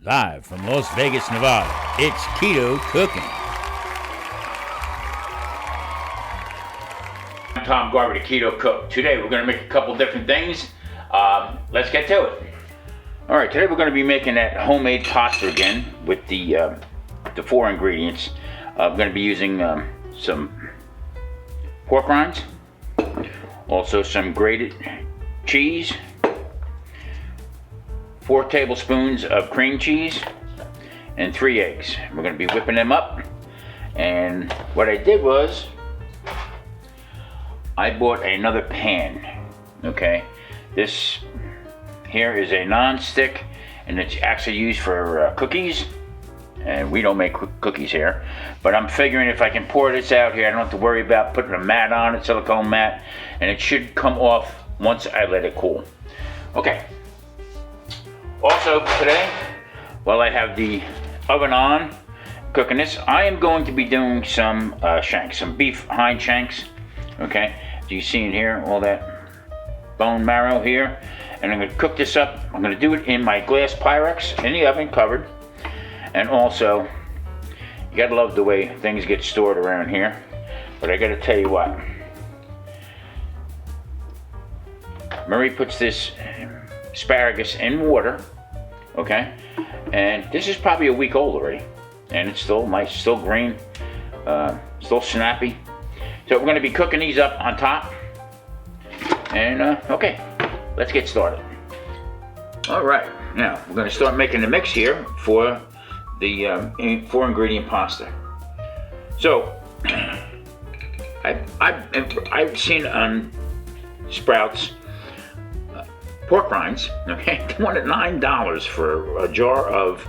Live from Las Vegas, Nevada, it's Keto Cooking. I'm Tom Garvey, the Keto Cook. Today we're going to make a couple different things. Let's get to it. All right, today we're going to be making that homemade pasta again with the 4 ingredients. I'm going to be using some pork rinds, also some grated cheese, 4 tablespoons of cream cheese, and 3 eggs. We're going to be whipping them up. And what I did was, I bought another pan. Okay, this here is a non-stick, and it's actually used for cookies. And we don't make cookies here, but I'm figuring if I can pour this out here, I don't have to worry about putting a mat on it, silicone mat, and it should come off once I let it cool. Okay. Also today, while I have the oven on cooking this, I am going to be doing some shanks, some beef hind shanks. Okay, do you see in here all that bone marrow here? And I'm going to cook this up. I'm going to do it in my glass Pyrex in the oven covered. And also, you gotta love the way things get stored around here. But I gotta tell you what, Marie puts this asparagus in water, okay? And this is probably a week old already. And it's still nice, still green, still snappy. So we're gonna be cooking these up on top. And okay, let's get started. All right, now we're gonna start making the mix here for the 4 ingredient pasta. So I've seen on Sprouts pork rinds. Okay, they want it $9 for a jar of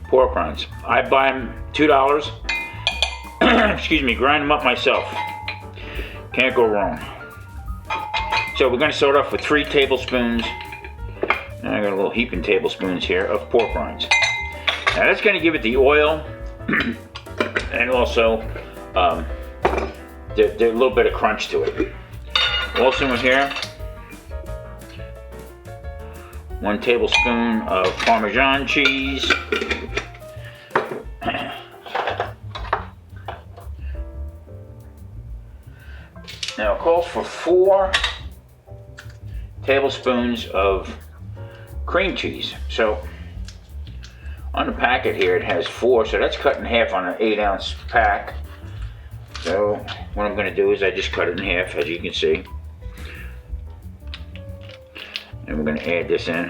pork rinds. I buy them $2. Excuse me, grind them up myself. Can't go wrong. So we're going to start off with 3 tablespoons. I got a little heaping tablespoons here of pork rinds. Now that's going to give it the oil and also the little bit of crunch to it. Also in here, 1 tablespoon of Parmesan cheese. Now it calls for 4 tablespoons of cream cheese. So on the packet here it has 4, so that's cut in half on an 8-ounce pack. So what I'm going to do is I just cut it in half, as you can see. And we're going to add this in.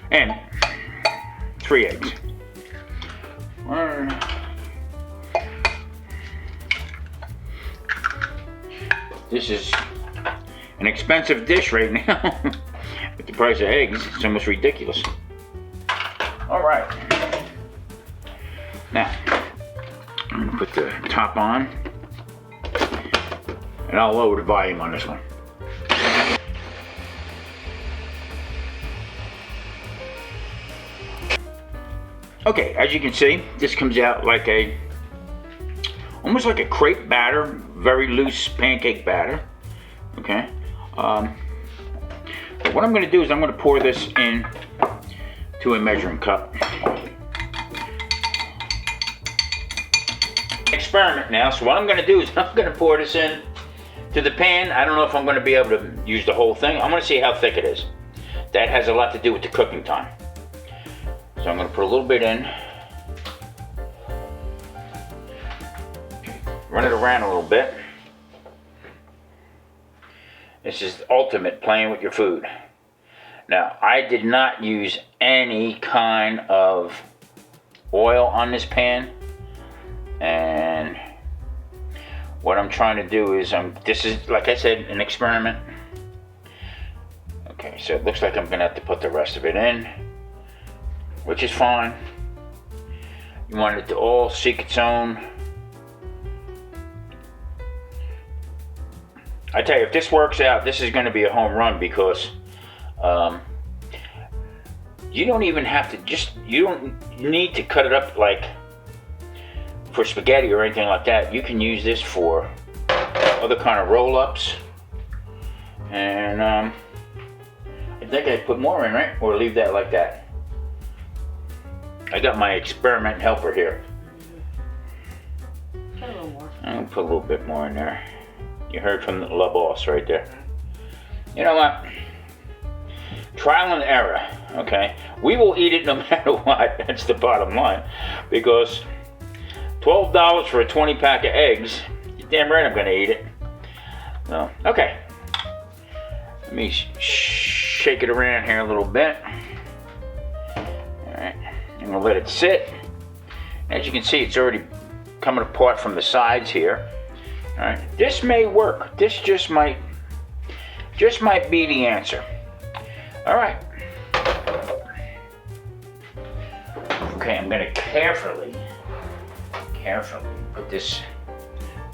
And 3 eggs. 1. This is an expensive dish right now. With the price of eggs, it's almost ridiculous. All right. Now, I'm gonna put the top on, and I'll lower the volume on this one. Okay, as you can see, this comes out like almost like a crepe batter, very loose pancake batter. Okay. What I'm going to do is I'm going to pour this in to a measuring cup. Experiment now. So what I'm going to do is I'm going to pour this in to the pan. I don't know if I'm going to be able to use the whole thing. I'm going to see how thick it is. That has a lot to do with the cooking time. So I'm going to put a little bit in. Run it around a little bit. This is the ultimate playing with your food. Now, I did not use any kind of oil on this pan. And what I'm trying to do is, this is, like I said, an experiment. Okay, so it looks like I'm gonna have to put the rest of it in, which is fine. You want it to all seek its own. I tell you, if this works out, this is going to be a home run, because you don't even have to, you don't need to cut it up like for spaghetti or anything like that. You can use this for other kind of roll-ups. And I think I put more in, right? Or leave that like that. I got my experiment helper here. Put a little more. I'm gonna put a little bit more in there. You heard from the La Boss right there. You know what? Trial and error, okay? We will eat it no matter what. That's the bottom line. Because $12 for a 20-pack of eggs, you're damn right I'm gonna eat it. So, okay. Let me shake it around here a little bit. Alright, I'm gonna let it sit. As you can see, it's already coming apart from the sides here. Alright, this may work. This just might be the answer. Alright. Okay, I'm gonna carefully put this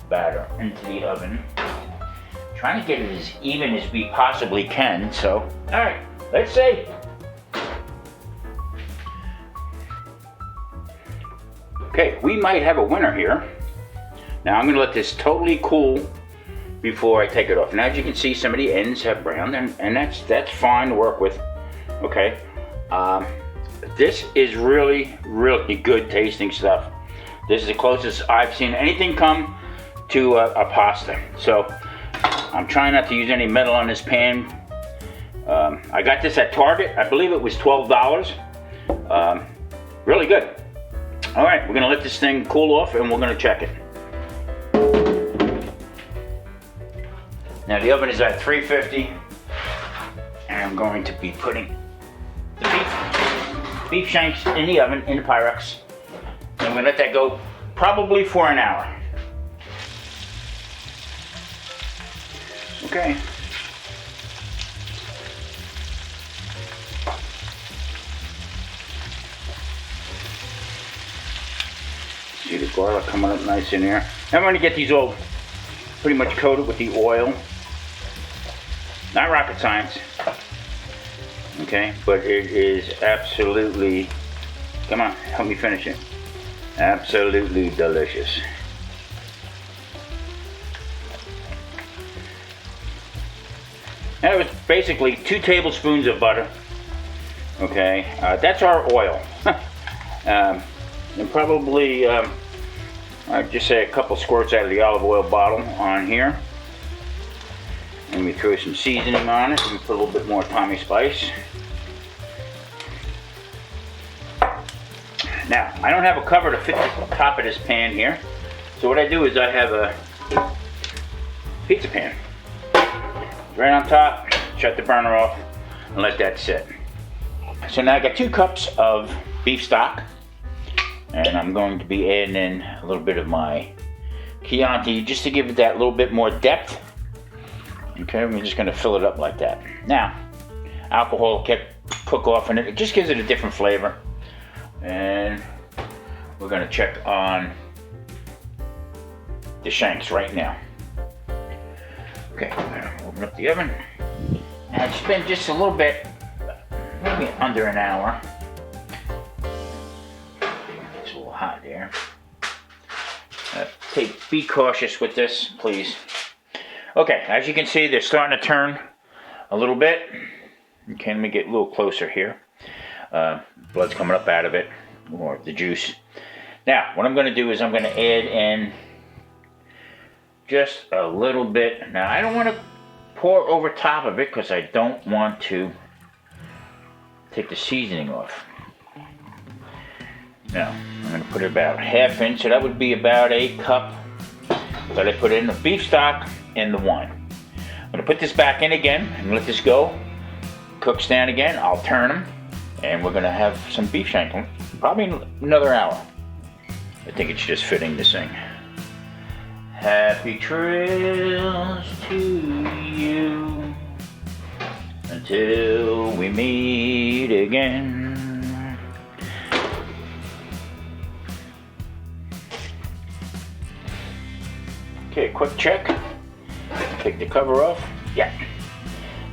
batter into the oven. Trying to get it as even as we possibly can, so, alright, let's see. Okay, we might have a winner here. Now I'm gonna let this totally cool before I take it off. Now as you can see, some of the ends have browned, and that's fine to work with. Okay, this is really good tasting stuff. This is the closest I've seen anything come to a pasta. So I'm trying not to use any metal on this pan. I got this at Target. I believe it was $12. Really good. All right, we're gonna let this thing cool off and we're gonna check it. Now the oven is at 350, and I'm going to be putting the beef shanks in the oven, in the Pyrex. And I'm gonna let that go probably for an hour. Okay. See the garlic coming up nice in here. I'm going to get these all pretty much coated with the oil. Not rocket science. Okay, but it is absolutely, come on, help me finish it. Absolutely delicious. That was basically 2 tablespoons of butter. Okay, that's our oil. And probably, I'd just say a couple squirts out of the olive oil bottle on here. And we throw some seasoning on it. We put a little bit more Tommy spice. Now, I don't have a cover to fit the top of this pan here. So what I do is I have a pizza pan. Right on top, shut the burner off, and let that sit. So now I got 2 cups of beef stock. And I'm going to be adding in a little bit of my Chianti just to give it that little bit more depth. Okay, we're just going to fill it up like that. Now, alcohol cook off in it. It just gives it a different flavor. And we're going to check on the shanks right now. Okay, I'm going to open up the oven. Now it's been just a little bit, maybe under an hour. It's a little hot there. Be cautious with this, please. Okay, as you can see, they're starting to turn a little bit. Okay, let me get a little closer here. Blood's coming up out of it, or the juice. Now, what I'm going to do is I'm going to add in just a little bit. Now, I don't want to pour over top of it because I don't want to take the seasoning off. Now, I'm going to put it about 1/2 inch, so that would be about a cup that I put in the beef stock and the wine. I'm going to put this back in again and let this go. Cooks down again. I'll turn them, and we're going to have some beef shank. Probably another hour. I think it's just fitting to sing. Happy trails to you until we meet again. Okay, quick check. Take the cover off. Yeah.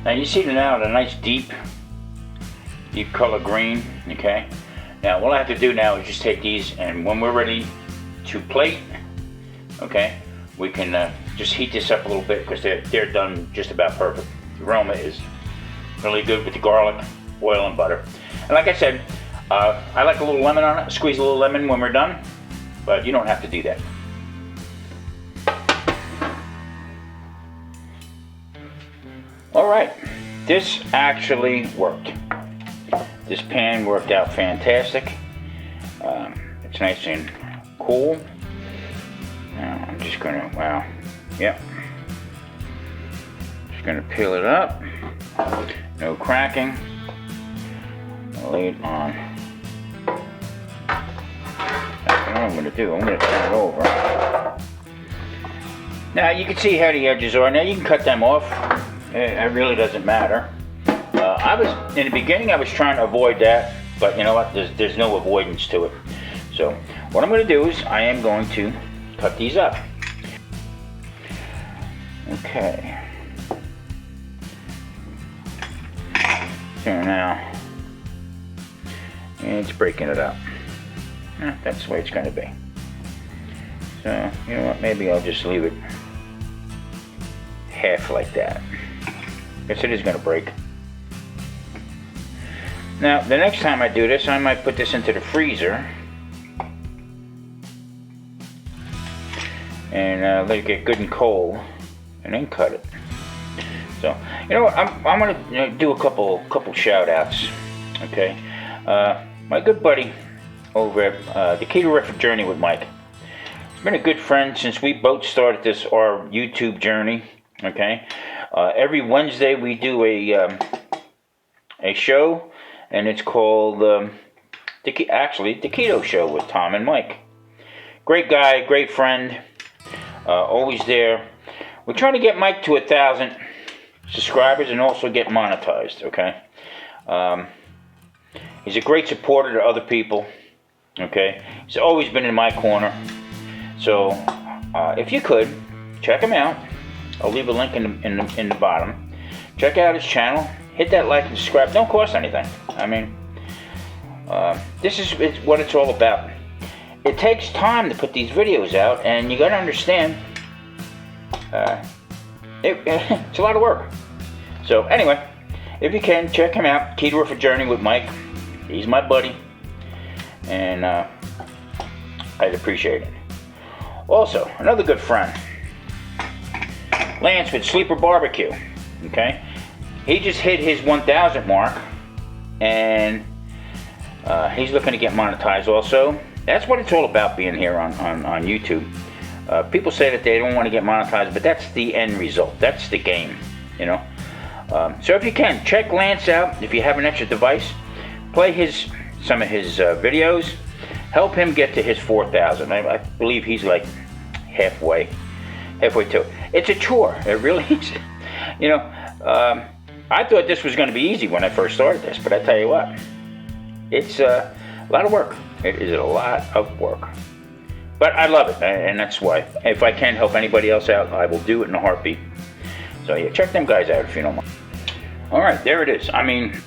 Now you see now the nice deep color green. Okay. Now what I have to do now is just take these, and when we're ready to plate. Okay, we can just heat this up a little bit because they're done just about perfect. The aroma is really good with the garlic, oil, and butter. And like I said, I like a little lemon on it. Squeeze a little lemon when we're done, but you don't have to do that. All right, this actually worked. This pan worked out fantastic. It's nice and cool. Now I'm just gonna, wow, yep. Just gonna peel it up. No cracking. I'll lay it on. That's what I'm gonna do. I'm gonna turn it over. Now you can see how the edges are. Now you can cut them off. It really doesn't matter. In the beginning I was trying to avoid that, but you know what? There's no avoidance to it. So what I'm going to do is I am going to cut these up. Okay. So now it's breaking it up. That's the way it's going to be. So you know what? Maybe I'll just leave it half like that. Guess it is going to break. Now, the next time I do this, I might put this into the freezer and let it get good and cold, and then cut it. So, you know what? I'm going to do a couple shout outs. Okay, my good buddy over at the Keto Journey with Mike. He's been a good friend since we both started our YouTube journey. Okay, every Wednesday we do a show, and it's called the Keto Show with Tom and Mike. Great guy, great friend, always there. We're trying to get Mike to 1,000 subscribers and also get monetized. Okay, he's a great supporter to other people. Okay, he's always been in my corner. So if you could check him out. I'll leave a link in the bottom. Check out his channel. Hit that like and subscribe. Don't cost anything. I mean, this is what it's all about. It takes time to put these videos out, and you got to understand, it's a lot of work. So anyway, if you can, check him out. Keto Journey with Mike. He's my buddy, and I'd appreciate it. Also, another good friend, Lance with Sleeper Barbecue. Okay, he just hit his 1,000 mark, and he's looking to get monetized also. That's what it's all about being here on YouTube. People say that they don't want to get monetized, but that's the end result. That's the game, you know. So if you can, check Lance out. If you have an extra device, play some of his videos. Help him get to his 4,000. I believe he's like halfway to it. It's a chore. It really is. You know, I thought this was going to be easy when I first started this, but I tell you what, it's a lot of work. It is a lot of work. But I love it, and that's why. If I can help anybody else out, I will do it in a heartbeat. So yeah, check them guys out if you don't mind. All right, there it is. I mean,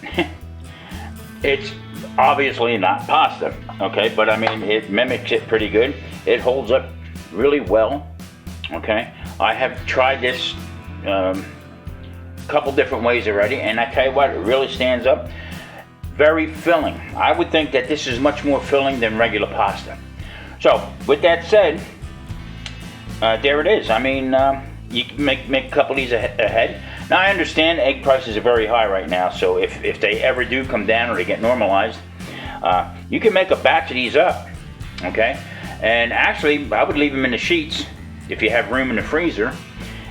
it's obviously not pasta, okay? But I mean, it mimics it pretty good. It holds up really well, okay? I have tried this a couple different ways already, and I tell you what, it really stands up. Very filling. I would think that this is much more filling than regular pasta. So, with that said, there it is. I mean, you can make a couple of these ahead. Now, I understand egg prices are very high right now, so if they ever do come down or they get normalized, you can make a batch of these up, okay? And actually, I would leave them in the sheets if you have room in the freezer,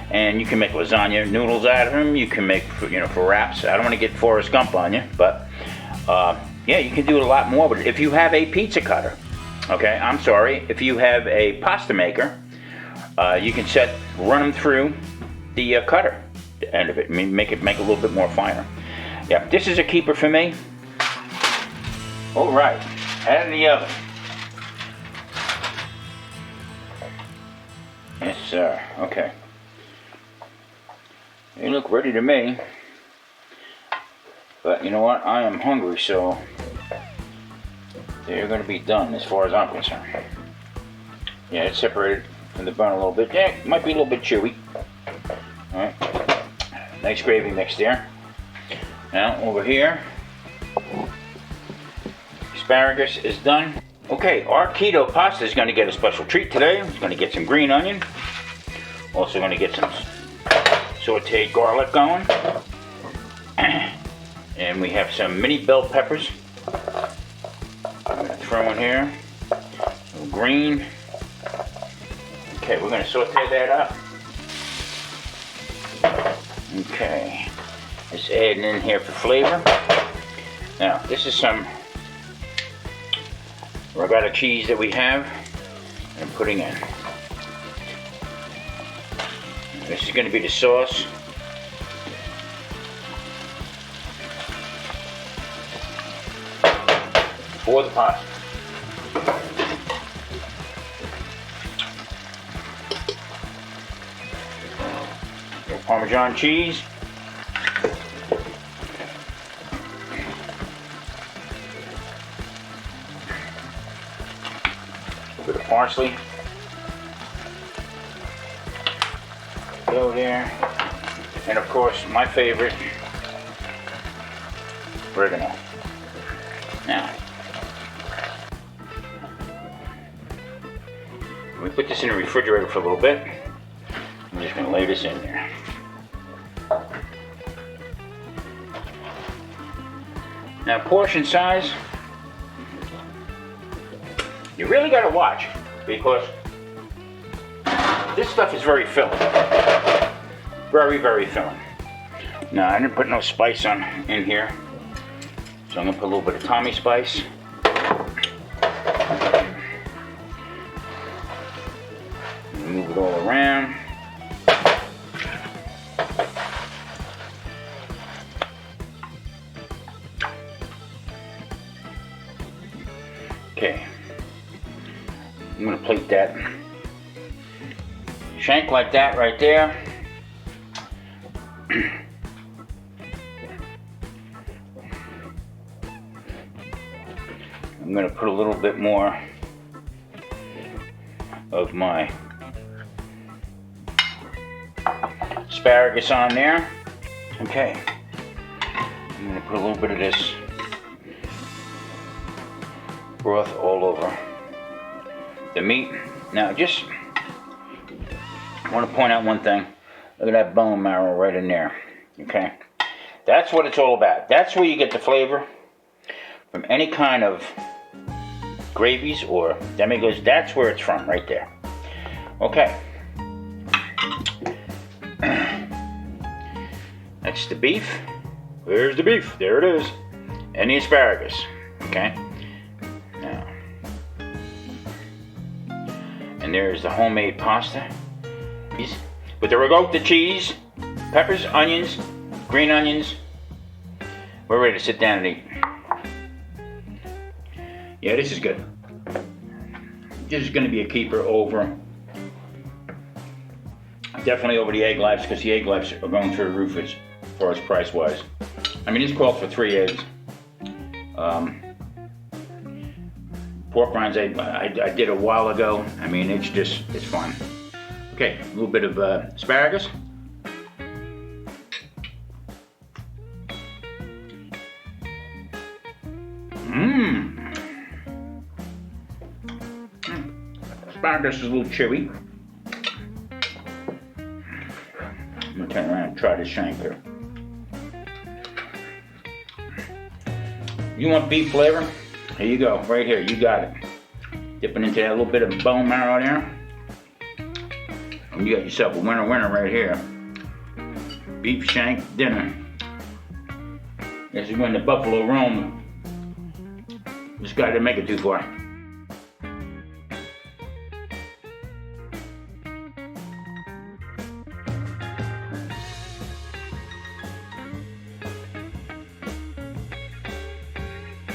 and you can make lasagna noodles out of them. You can make, for wraps. I don't want to get Forrest Gump on you, but yeah, you can do a lot more with it. If you have a pizza cutter, okay, I'm sorry, if you have a pasta maker, you can run them through the cutter, the end of it, make it a little bit more finer. Yeah, this is a keeper for me. All right, out of the oven. Yes, sir. Okay. They look ready to me. But you know what? I am hungry, so they're going to be done as far as I'm concerned. Yeah, it's separated from the bone a little bit. Yeah, it might be a little bit chewy. All right, nice gravy mix there. Now over here, asparagus is done. Okay, our keto pasta is going to get a special treat today. It's going to get some green onion. Also going to get some sauteed garlic going. And we have some mini bell peppers. I'm going to throw in here. A little green. Okay, we're going to saute that up. Okay, just adding in here for flavor. Now, this is some ricotta cheese that we have, and I'm putting in. This is going to be the sauce. For the pasta. Parmesan cheese. A bit of parsley. Go there. And of course, my favorite, oregano. Now, we put this in the refrigerator for a little bit. I'm just going to lay this in there. Now, portion size, you really got to watch, because this stuff is very filling. Very, very filling. Now, I didn't put no spice in here, so I'm going to put a little bit of Tommy spice. Move it all around. Okay, I'm going to plate that shank like that right there. I'm going to put a little bit more of my asparagus on there. Okay, I'm going to put a little bit of this broth all over the meat. Now, just want to point out one thing. Look at that bone marrow right in there. Okay, that's what it's all about. That's where you get the flavor from any kind of gravies or demigoods. That's where it's from, right there. Okay, that's the beef. There's the beef. There it is, and the asparagus. Okay. Now, and there's the homemade pasta with the ricotta cheese, peppers, onions, green onions. We're ready to sit down and eat. Yeah, this is good. This is going to be a keeper over, definitely over the egg lives, because the egg lives are going through the roof as far as price wise. I mean, this calls for 3 eggs. Pork rinds I did a while ago. I mean, it's fun. Okay, a little bit of asparagus. Asparagus is a little chewy. I'm gonna turn around and try this shank here. You want beef flavor? Here you go, right here, you got it. Dipping into that little bit of bone marrow there. And you got yourself a winner right here. Beef shank dinner. This is when the buffalo roam. This guy didn't make it too far.